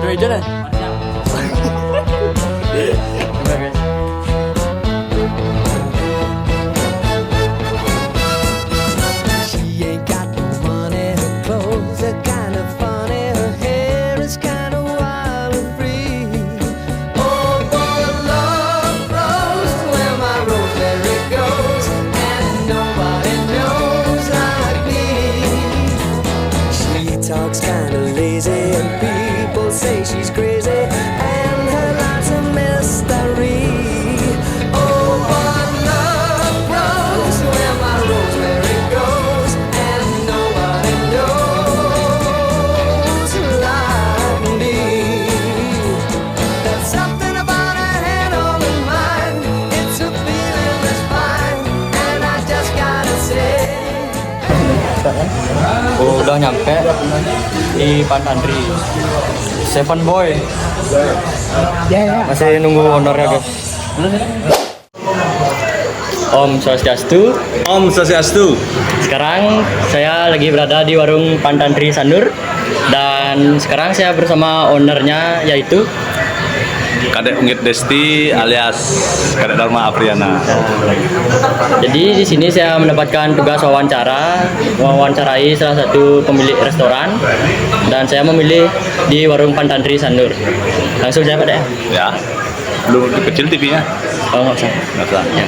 meja deh. She ain't got no money, her clothes are kinda funny, her hair is kinda wild and free. Oh, what love grows where my rosemary goes, and nobody knows like me. She talks kinda lazy, and people say she's crazy, and her life's a mystery. Oh, what love grows where my rosemary goes, and nobody knows like me. There's something about her head on her mind, it's a feeling that's fine, and I just gotta say. Udah nyampe di Pantandri. Seven Boy. Masih nunggu honornya guys. Om Swastiastu. Om Swastiastu. Sekarang saya lagi berada di warung Pantandri Sanur dan sekarang saya bersama ownernya yaitu Kadek Unggit Desti alias Kadek Dharma Apriana. Jadi di sini saya mendapatkan tugas mewawancarai salah satu pemilik restoran dan saya memilih di warung Pantandri Sanur. Langsung saya Pak Dek. Ya. Belum kecil TV-nya. Oh nggak usah. Nggak usah. Ya.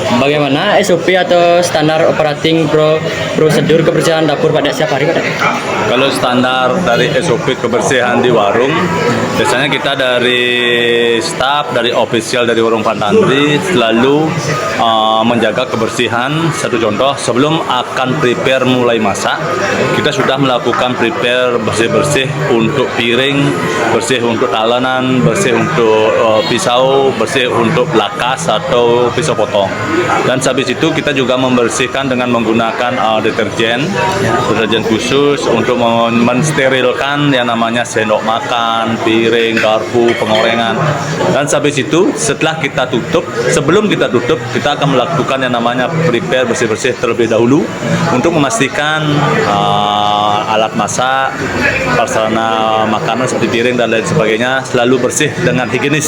Bagaimana SOP atau standar operating prosedur kebersihan dapur pada setiap hari Pak Dek? Kalau standar dari SOP kebersihan di warung, biasanya kita dari staff, dari official dari warung Pantandri selalu menjaga kebersihan. Satu contoh, sebelum akan prepare mulai masak, kita sudah melakukan prepare bersih-bersih untuk piring, bersih untuk talenan, bersih untuk pisau, bersih untuk lakas atau pisau potong. Dan habis itu kita juga membersihkan dengan menggunakan deterjen khusus untuk mensterilkan yang namanya sendok makan, piring, garpu, pengorengan. Dan habis itu setelah kita tutup, sebelum kita tutup, kita akan melakukan yang namanya prepare bersih-bersih terlebih dahulu untuk memastikan alat masak, prasarana makanan seperti piring dan lain sebagainya selalu bersih dengan higienis.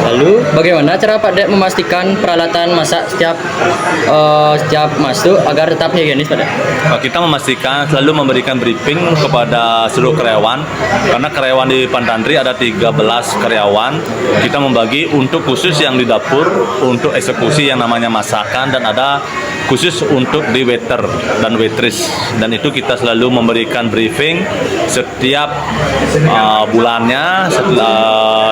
Lalu bagaimana cara Pak Dek memastikan peralatan masak setiap masuk agar tetap higienis Pak Dek? Kita memastikan selalu memberikan briefing kepada seluruh karyawan, karena karyawan di Pantandri ada 13 karyawan. Kita membagi untuk khusus yang di dapur untuk eksekusi yang namanya masakan, dan ada khusus untuk di waiter dan waitress, dan itu kita selalu memberikan briefing setiap bulannya.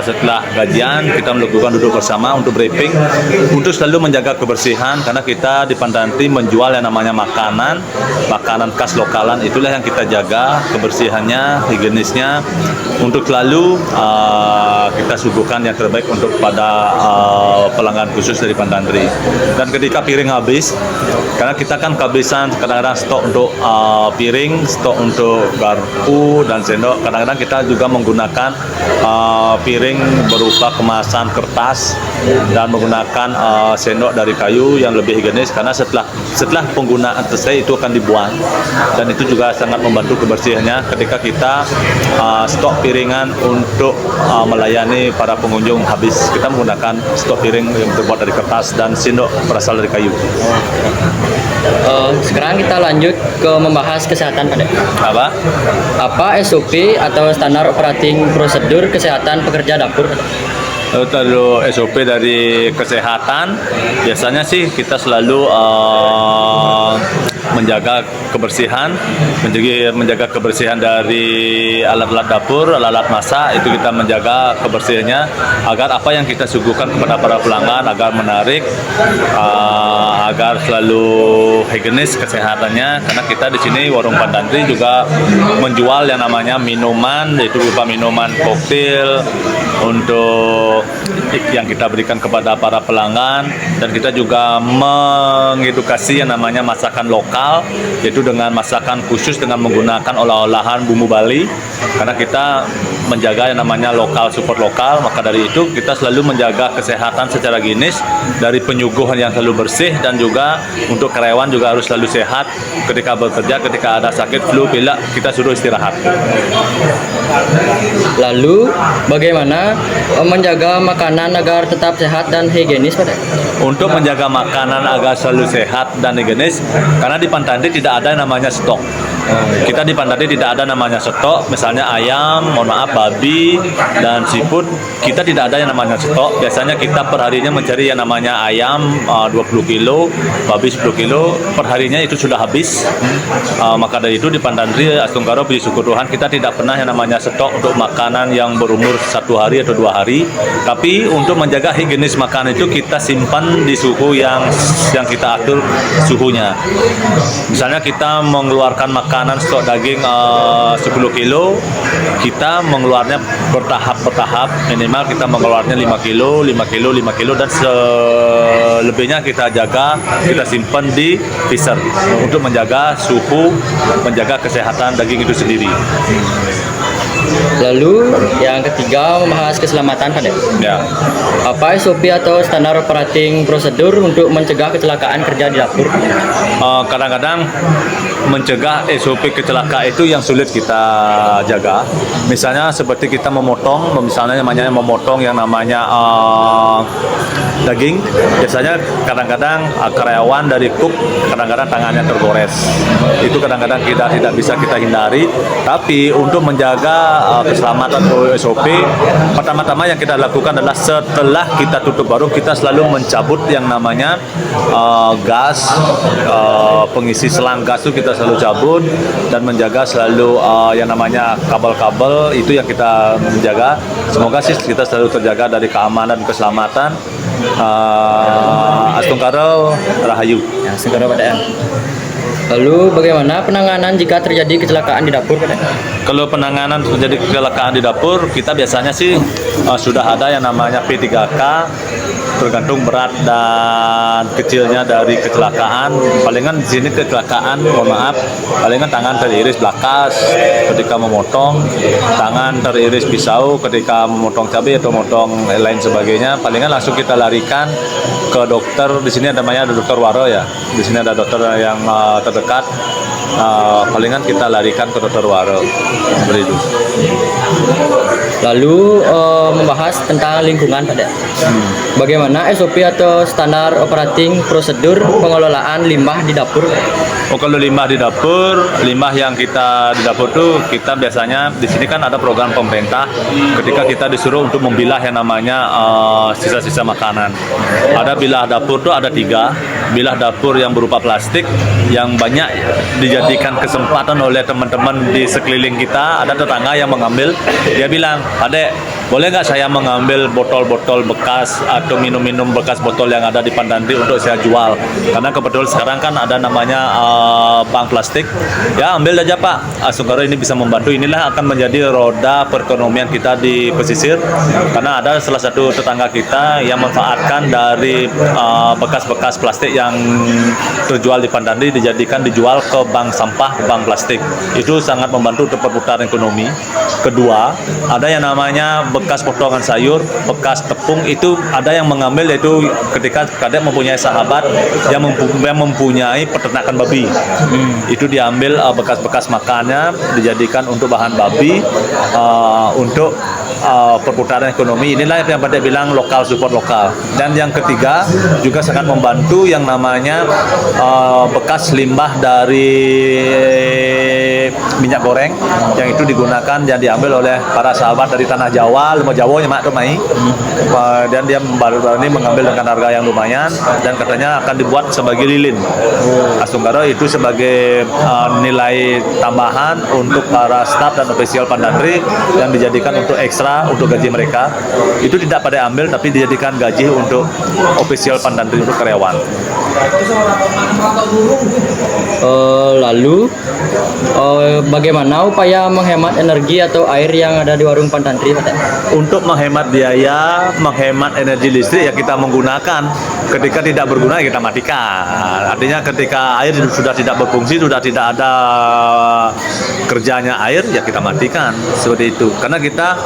Setelah gajian kita melakukan duduk bersama untuk briefing untuk selalu menjaga kebersihan, karena kita di Pantandri menjual yang namanya makanan khas lokalan. Itulah yang kita jaga kebersihannya, higienisnya, untuk selalu kita suguhkan yang terbaik untuk pada pelanggan khusus dari Pantandri. Dan ketika piring habis, karena kita kan kehabisan kadang-kadang stok untuk piring, stok untuk garpu dan sendok, kadang-kadang kita juga menggunakan piring berupa kemasan kertas dan menggunakan sendok dari kayu yang lebih higienis, karena setelah penggunaan selesai itu akan dibuang, dan itu juga sangat membantu kebersihannya ketika kita stok piringan untuk melayani para pengunjung habis. Kita menggunakan stok piring yang terbuat dari kertas dan sendok berasal dari kayu. Sekarang kita lanjut ke membahas kesehatan Pak Dek. Apa SOP atau standar operating prosedur kesehatan pekerja dapur? Kalau SOP dari kesehatan, biasanya sih kita selalu menjaga kebersihan, menjaga kebersihan dari alat-alat dapur, alat-alat masak, itu kita menjaga kebersihannya agar apa yang kita suguhkan kepada para pelanggan agar menarik, agar selalu higienis kesehatannya. Karena kita di sini warung Pantandri juga menjual yang namanya minuman, yaitu berupa minuman koktail untuk yang kita berikan kepada para pelanggan, dan kita juga mengedukasi yang namanya masakan lokal lokal, yaitu dengan masakan khusus dengan menggunakan olah-olahan bumbu Bali, karena kita menjaga yang namanya lokal support lokal. Maka dari itu kita selalu menjaga kesehatan secara ginis dari penyuguhan yang selalu bersih, dan juga untuk karyawan juga harus selalu sehat ketika bekerja. Ketika ada sakit flu, pilek, kita suruh istirahat. Lalu bagaimana menjaga makanan agar tetap sehat dan higienis Pak? Untuk menjaga makanan agar selalu sehat dan higienis, karena di Pantandri tidak ada yang namanya stok. Kita di Pantandri tidak ada namanya stok, misalnya ayam, mohon maaf, babi dan seafood, kita tidak ada yang namanya stok. Biasanya kita perharinya mencari yang namanya ayam 20 kilo, babi 10 kilo, perharinya itu sudah habis. Maka dari itu di Pantandri, Astungkaro, puji syukur Tuhan, kita tidak pernah yang namanya stok untuk makanan yang berumur 1 hari atau 2 hari. Tapi untuk menjaga higienis makanan itu kita simpan di suhu yang kita atur suhunya. Misalnya kita mengeluarkan makanan stok daging 10 kilo, kita mengeluarnya bertahap, minimal kita mengeluarnya 5 kilo, 5 kilo, 5 kilo, dan selebihnya kita jaga, kita simpan di freezer untuk menjaga suhu, menjaga kesehatan daging itu sendiri. Lalu yang ketiga, membahas keselamatan Pak. Ya. Apa SOP atau standar operating prosedur untuk mencegah kecelakaan kerja di dapur? Kadang-kadang mencegah SOP kecelakaan itu yang sulit kita jaga. Misalnya seperti kita memotong, misalnya namanya memotong yang namanya daging. Biasanya kadang-kadang karyawan dari cook kadang-kadang tangannya tergores. Itu kadang-kadang kita tidak bisa kita hindari. Tapi untuk menjaga keselamatan SOP, pertama-tama yang kita lakukan adalah setelah kita tutup warung, kita selalu mencabut yang namanya gas, pengisi selang gas itu kita selalu cabut, dan menjaga selalu yang namanya kabel-kabel itu yang kita menjaga. Semoga sih kita selalu terjaga dari keamanan dan keselamatan. Astungkaro Rahayu. Ya, Astungkaro Pak. Lalu bagaimana penanganan jika terjadi kecelakaan di dapur Pak? Kalau penanganan terjadi kecelakaan di dapur, kita biasanya sih sudah ada yang namanya P3K, tergantung berat dan kecilnya dari kecelakaan. Palingan di sini kecelakaan, mohon maaf, palingan tangan teriris belakas ketika memotong, tangan teriris pisau ketika memotong cabai atau memotong lain sebagainya. Palingan langsung kita larikan ke dokter. Di sini namanya ada dokter Waro ya. Di sini ada dokter yang terdekat. Palingan kita larikan ke dokter Waro. Seperti itu. Lalu membahas tentang lingkungan Pak. Bagaimana SOP atau standar operating prosedur pengelolaan limbah di dapur? Oh, kalau limbah di dapur, limbah yang kita di dapur tuh kita biasanya di sini kan ada program pemerintah ketika kita disuruh untuk memilah yang namanya sisa-sisa makanan. Ada bilah dapur tuh ada 3, bilah dapur yang berupa plastik yang banyak dijadikan kesempatan oleh teman-teman di sekeliling kita. Ada tetangga yang mengambil, dia bilang, "Adek, boleh nggak saya mengambil botol-botol bekas atau minum-minum bekas botol yang ada di Pantandri untuk saya jual?" Karena kebetulan sekarang kan ada namanya bank plastik. Ya, ambil aja Pak. Astungkaro ini bisa membantu. Inilah akan menjadi roda perekonomian kita di pesisir. Karena ada salah satu tetangga kita yang memanfaatkan dari bekas-bekas plastik yang terjual di Pantandri dijual ke bank sampah, bank plastik. Itu sangat membantu untuk perputaran ekonomi. Kedua, ada yang namanya bekas potongan sayur, bekas tepung, itu ada yang mengambil, yaitu ketika kadang mempunyai sahabat yang mempunyai peternakan babi. Itu diambil bekas-bekas makannya dijadikan untuk bahan babi untuk perputaran ekonomi. Inilah yang pada bilang lokal support lokal. Dan yang ketiga juga sangat membantu yang namanya bekas limbah dari minyak goreng yang itu digunakan dan diambil oleh para sahabat dari tanah Jawa, Lemo Jawa mak Tomai. Dan dia baru-baru ini mengambil dengan harga yang lumayan dan katanya akan dibuat sebagai lilin. Astungkaro itu sebagai nilai tambahan untuk para staf dan ofisial Pantandri yang dijadikan untuk ekstra untuk gaji mereka. Itu tidak pada ambil tapi dijadikan gaji untuk ofisial Pantandri untuk karyawan. Lalu bagaimana upaya menghemat energi atau air yang ada di warung Pantantri, Pak? Untuk menghemat biaya, menghemat energi listrik ya kita menggunakan. Ketika tidak berguna ya kita matikan. Artinya ketika air sudah tidak berfungsi, sudah tidak ada kerjanya air ya kita matikan, seperti itu. Karena kita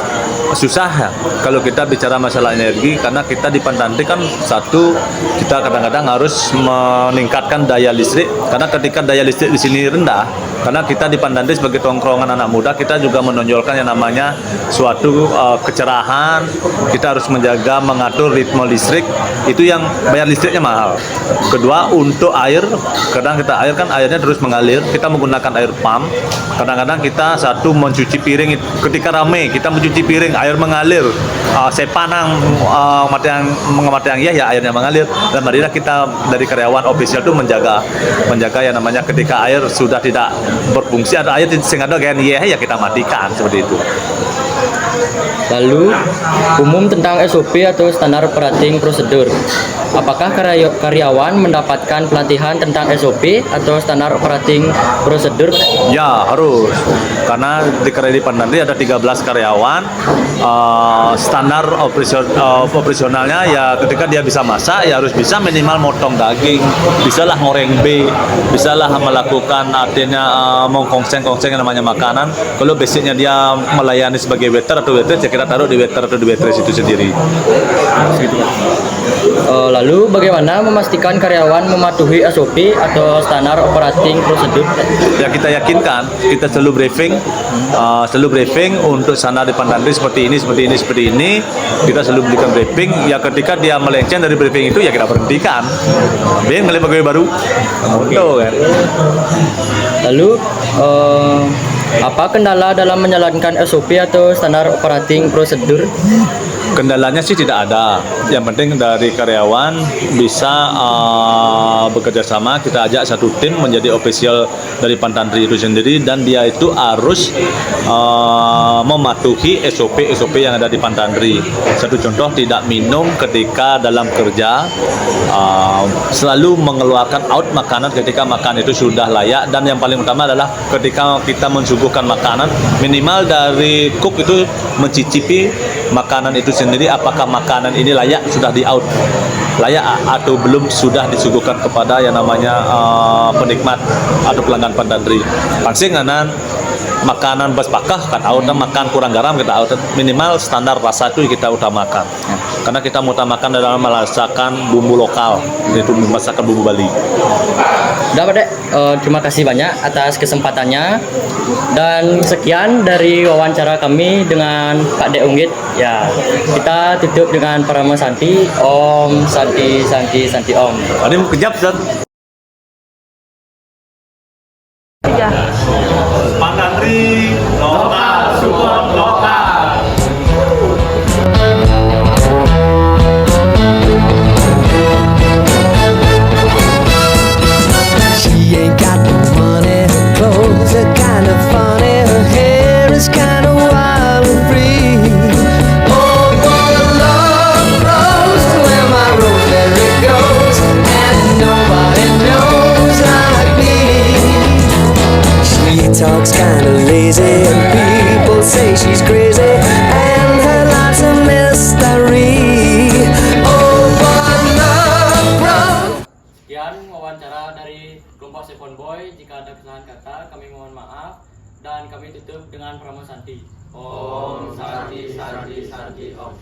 susah ya kalau kita bicara masalah energi, karena kita di Pantantri kan satu, kita kadang-kadang harus meningkatkan daya listrik, karena ketika daya listrik di sini rendah, karena kita di Pantantri sebagai tongkrongan anak muda, kita juga menonjolkan yang namanya suatu kecerahan. Kita harus menjaga, mengatur ritme listrik, itu yang bayar listriknya mahal. Kedua, untuk air, kadang kita air kan airnya terus mengalir, kita menggunakan air pump. Kadang-kadang kita satu mencuci piring, ketika rame kita mencuci piring, air mengalir, saya panang mengamati yang ya airnya mengalir. Dan marilah kita dari karyawan official itu menjaga yang namanya ketika air sudah tidak berfungsi, ada air sehingga ada ya kita matikan, seperti itu. Lalu umum tentang SOP atau standar operating prosedur. Apakah karyawan mendapatkan pelatihan tentang SOP atau standar operating prosedur? Ya harus, karena di Pantantri ada 13 karyawan. Standar operasionalnya ya ketika dia bisa masak ya harus bisa minimal motong daging, bisalah ngoreng bisalah melakukan artinya mengkongseng-kongseng yang namanya makanan. Kalau basicnya dia melayani sebagai waiter atau waitress ya kita taruh di waiter atau di waitress itu sendiri. Lalu bagaimana memastikan karyawan mematuhi SOP atau standar operating prosedur? Ya kita yakinkan, kita selalu briefing untuk standar di Pantantri seperti ini, kita selalu berikan briefing. Ya ketika dia melenceng dari briefing itu ya kita berhentikan. Dia mulai pegawai baru. Betul kan? Lalu apa kendala dalam menjalankan SOP atau standar operating prosedur? Kendalanya sih tidak ada. Yang penting dari karyawan bisa bekerja sama. Kita ajak satu tim menjadi official dari Pantantri itu sendiri, dan dia itu harus mematuhi SOP yang ada di Pantantri. Satu contoh, tidak minum ketika dalam kerja, selalu mengeluarkan out makanan ketika makan itu sudah layak, dan yang paling utama adalah ketika kita mensuguhkan makanan, minimal dari cook itu mencicipi makanan itu sendiri, apakah makanan ini layak, sudah di out layak atau belum, sudah disuguhkan kepada yang namanya penikmat atau pelanggan Pantantri. Pangsing kanan makanan berpakah kan out, makan kurang garam kita out, minimal standar rasa itu kita utamakan. Karena kita utamakan dalam merasakan bumbu lokal, yaitu masakan bumbu Bali. Udah Pak Dek, terima kasih banyak atas kesempatannya, dan sekian dari wawancara kami dengan Pak Dek Unggit. Ya, kita tutup dengan Parama Santi, Om Santi Santi Santi Om. Ada yang kejap, Ustaz. Iya. Pantantri lokal, support lokal. She ain't got no money, her clothes are kind of funny, her hair is kind of wild and free. Oh, what a love grows to where my rosemary goes, and nobody knows like me. She talks kind of lazy, and people say she's crazy, and her life's a mystery. Oh, what love grows. Sekian wawancara dari kelompok Seven Boy. Jika ada kesalahan kata, kami mohon maaf, dan kami tutup dengan Parama Santi. Om Santi Santi Santi Om.